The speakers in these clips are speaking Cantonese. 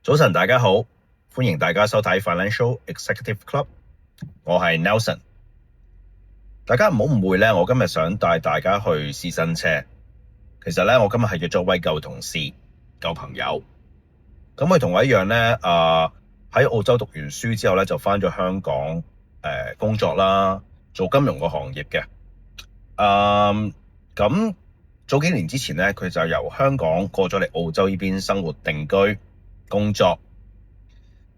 早晨，大家好，歡迎大家收睇 Financial Executive Club，我係 Nelson。大家唔好誤會咧，我今日想帶大家去試新車。其實咧，我今日係約咗位舊同事、舊朋友。咁佢同我一樣咧，喺澳洲讀完書之後咧，就返咗香港工作啦，做金融個行業嘅。咁早幾年之前咧，佢就由香港過咗嚟澳洲呢邊生活定居工作。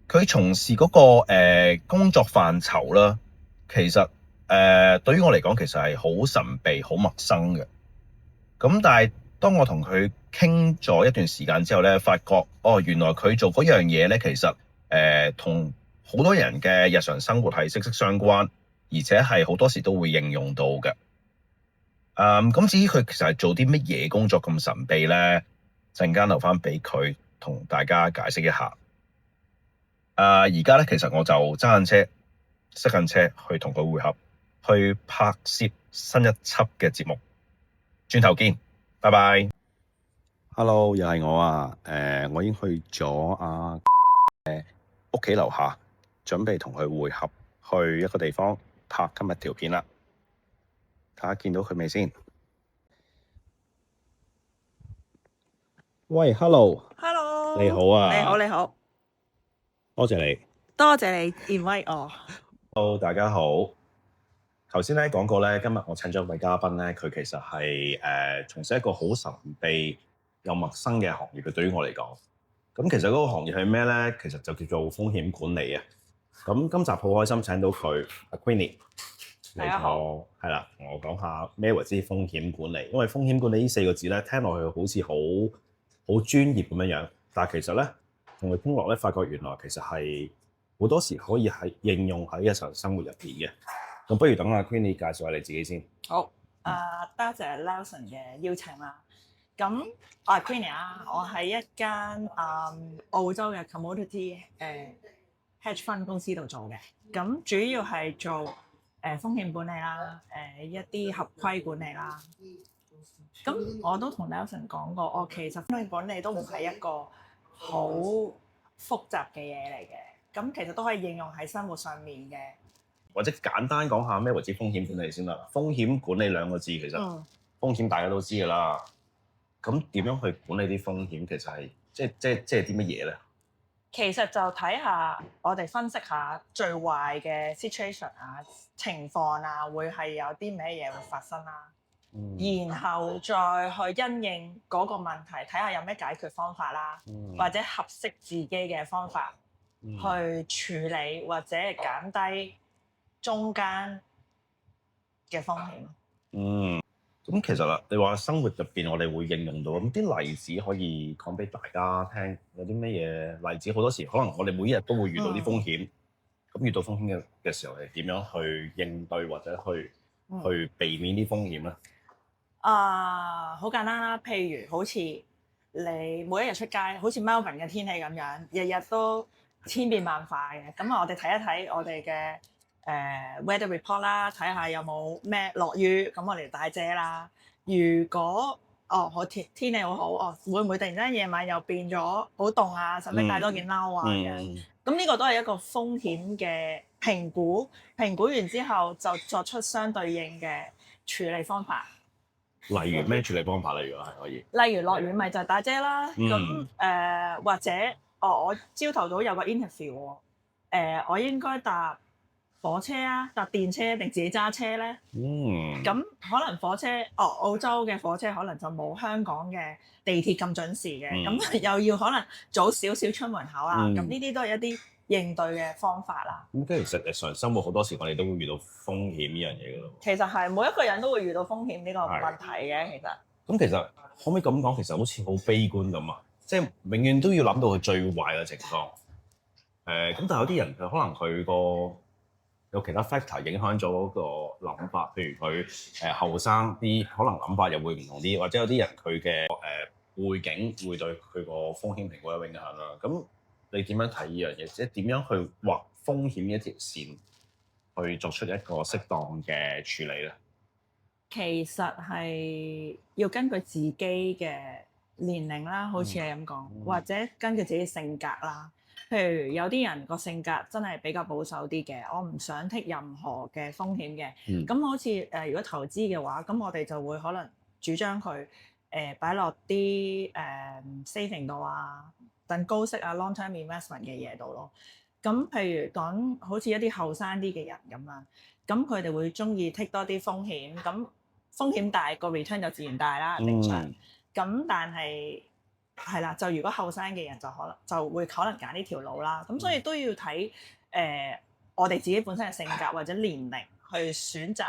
佢從事嗰個工作範疇啦，其實對於我嚟講，其實係好神秘、好陌生嘅。咁但係當我同佢傾咗一段時間之後咧，發覺原來佢做嗰樣嘢咧，其實同好多人嘅日常生活係息息相關，而且係好多時都會應用到嘅。咁至於佢其實係做啲乜嘢工作咁神秘咧，陣間留翻俾佢同大家解釋一下。而家咧，其實我就揸緊車，塞緊車去同佢會合，去拍攝新一輯嘅節目。轉頭見，拜拜。Hello，又係我啊！我已經去咗屋企樓下，準備同佢會合，去一個地方拍今日條片啦。睇下見到佢未先？喂，Hello， 你好啊！你好，多謝你，多謝你 invite 我。Hello，大家好。頭先咧講過咧，今日我請咗一位嘉賓咧，佢其實係從事一個好神秘又陌生嘅行業嘅。對於我嚟講，咁其實嗰個行業係咩咧？其實就叫做風險管理啊。咁今集好開心請到佢阿 Queenie 嚟同我係啦，同我講下咩為之風險管理。因為風險管理呢4個字咧，聽落去好似好專業咁樣樣，但係其實咧同佢傾落咧，發覺原來其實係好多時可以喺應用喺日常生活入邊嘅。咁不如等阿 Queenie 介紹下你自己先。好，多謝 Nelson 嘅邀請啦。咁我係 Queenie 啊，我喺一間澳洲嘅 commodity hedge fund 公司度做嘅。咁主要係做風險管理啦，一啲合規管理啦。咁我都同 Nelson 講過，其實風險管理都唔係一個好複雜嘅嘢嚟嘅。咁其實都可以應用喺生活上面嘅。或者簡單講下咩為之風險管理先啦。風險管理兩個字其實風險大家都知㗎啦。咁點樣去管理啲風險？其實係即係啲乜嘢咧？其實就睇下我哋分析下最壞嘅 situation 啊、情況啊，會係有啲咩嘢會發生啦。然後再去因應嗰個問題，睇下有咩解決方法啦，或者合適自己嘅方法去處理，或者減低中間嘅風險。咁其實啦，你話生活入邊我哋會應用到，咁啲例子可以講俾大家聽，有啲咩嘢例子？好多時可能我哋每一日都會遇到啲風險，咁遇到風險嘅時候，係點樣去應對或者去避免啲風險咧？好簡單啦，譬如好似你每一日出街，好似 Melbourne 嘅天氣咁樣，日日都千變萬化嘅。咁我哋睇一睇我哋嘅weather report 啦，睇下有冇咩落雨，咁我哋帶遮啦。如果天氣好好，會唔會突然間夜晚又變咗好凍啊？使唔使帶多件褸啊？咁呢個都係一個風險嘅評估，評估完之後就作出相對應嘅處理方法。例如咩處理方法？例如係可以，例如落雨咪就係帶遮啦。咁或者我朝頭早有個 interview 喎，我應該搭火車啊，搭電車定自己揸車咧？咁可能火車澳洲嘅火車可能就冇香港嘅地鐵咁準時嘅，咁又要可能早少少出門口啦。咁呢啲都係一啲應對嘅方法啦。咁其實日常生活好多時我哋都會遇到風險呢樣嘢㗎咯。其實係每一個人都會遇到風險呢個問題嘅，其實。咁其實可唔可以咁講？其實好似好悲觀咁啊，即係永遠都要諗到佢最壞嘅情況。咁但係有啲人佢可能佢個有其他 factor 影響咗嗰個諗法，譬如佢後生啲，可能諗法又會唔同啲，或者有啲人佢嘅背景會對佢個風險評估有影響啦。咁你點樣睇呢樣嘢？即係點樣去劃風險一條線，去作出一個適當嘅處理咧？其實係要根據自己嘅年齡啦，好似你咁講，或者根據自己性格啦。譬如有啲人個性格真係比較保守啲嘅，我唔想 take 任何嘅風險嘅。咁好似如果投資嘅話，咁我哋就會可能主張佢擺落啲saving 度啊，等高息啊 long term investment 嘅嘢度咯。咁譬如講好似一啲後生啲嘅人咁啦，咁佢哋會中意 take 多啲風險，咁風險大個 return 就自然大啦，正常。咁但係係啦，就如果後生嘅人就會可能揀呢條路啦。咁所以都要睇我哋自己本身嘅性格或者年齡去選擇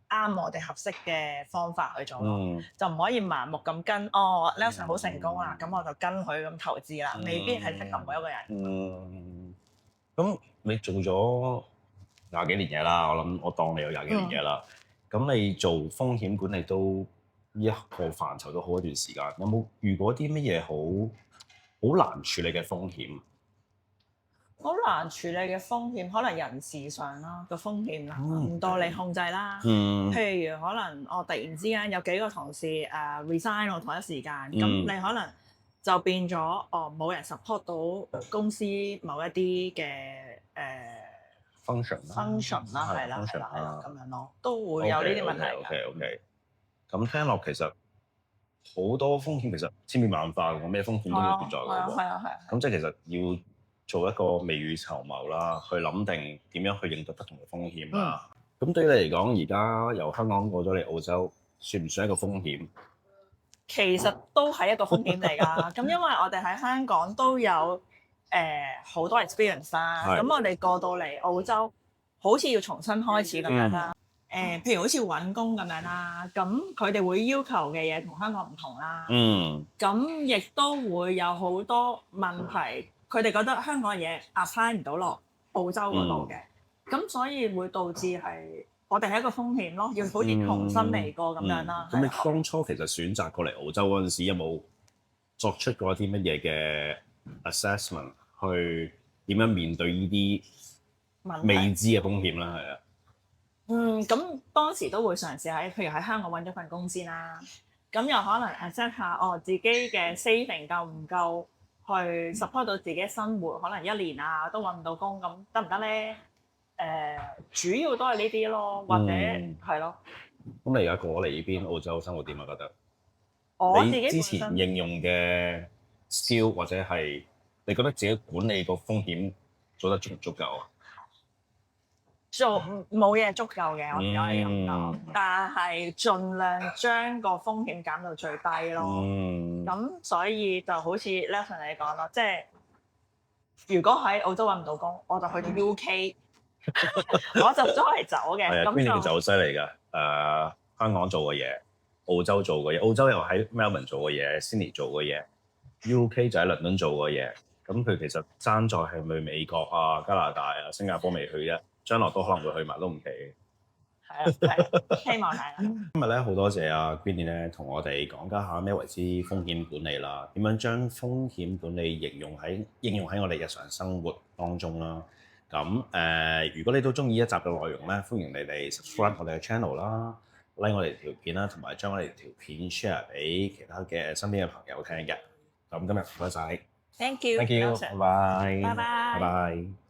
啱我哋合適嘅方法去做咯，就唔可以盲目咁跟。Nelson 好成功啦，咁我就跟佢咁投資啦，未必係適合每一個人。咁你做咗廿幾年嘢啦，我當你有廿幾年嘢啦。咁你做風險管理都呢一個範疇都好一段時間，有冇遇過啲乜嘢好難處理嘅風險？好難處理嘅風險，可能人事上啦個風險啦，唔到你控制啦。譬如可能我突然之間有幾個同事resign 我同一時間，咁你可能就變咗冇人 support 到公司某一啲嘅function 啦，係啦咁樣咯，都會有呢啲問題㗎。OK。咁聽落其實好多風險其實千變萬化嘅，咩風險都會存在嘅喎。係啊。咁即係其實要做一個未雨綢繆啦，去諗定點樣去應對不同嘅風險啦。咁對於你嚟講，而家由香港過咗嚟澳洲，算唔算一個風險？其實都係一個風險嚟㗎。咁因為我哋喺香港都有好多 experience 啦。咁我哋過到嚟澳洲，好似要重新開始咁樣啦。譬如好似揾工咁樣啦，咁佢哋會要求嘅嘢同香港唔同啦。咁亦都會有好多問題。佢哋覺得香港嘅嘢 apply 唔到落澳洲嗰度嘅，咁所以會導致係我哋係一個風險咯，要好似重新嚟過咁樣啦。咁你當初其實選擇過嚟澳洲嗰陣時，有冇作出過一啲乜嘢嘅 assessment 去點樣面對呢啲未知嘅風險啦？係啊。咁當時都會嘗試譬如喺香港揾咗份工先啦，咁又可能 assess 下自己嘅 saving 夠唔夠？去 support 到自己生活，可能1年啊都揾唔到工，咁得唔得咧？主要都係呢啲咯，或者係咯。咁你而家過嚟呢邊澳洲生活點啊？覺得我自己你之前應用嘅 skill 或者係你覺得自己管理個風險做得足唔足夠啊？做冇嘢足夠嘅，我而家係咁講，但係盡量將個風險減到最低咯。咁所以就好似 Nelson 你講咯，即係如果喺澳洲揾唔到工，我就去到 UK，我就周圍走嘅。係啊，Queenie就好犀利㗎。香港做嘅嘢，澳洲做嘅嘢，澳洲又喺 Melbourne 做嘅嘢 ，Sydney 做嘅嘢 ，UK 就喺倫敦做嘅嘢。咁佢其實爭在係咪美國啊、加拿大啊、新加坡未去啫。將來都可能會去埋都唔奇嘅。係啊，希望係啦。今日咧好多謝阿 Queenie 咧同我哋講解下咩為之風險管理啦，點樣將風險管理應用喺我哋日常生活當中啦。咁如果你都中意一集嘅內容咧，歡迎你哋 subscribe 我哋嘅 channel 啦，like 我哋條片啦，同埋將我哋條片 share 俾其他嘅身邊嘅朋友聽嘅。咁今日唔該晒。Thank you，拜拜。拜拜。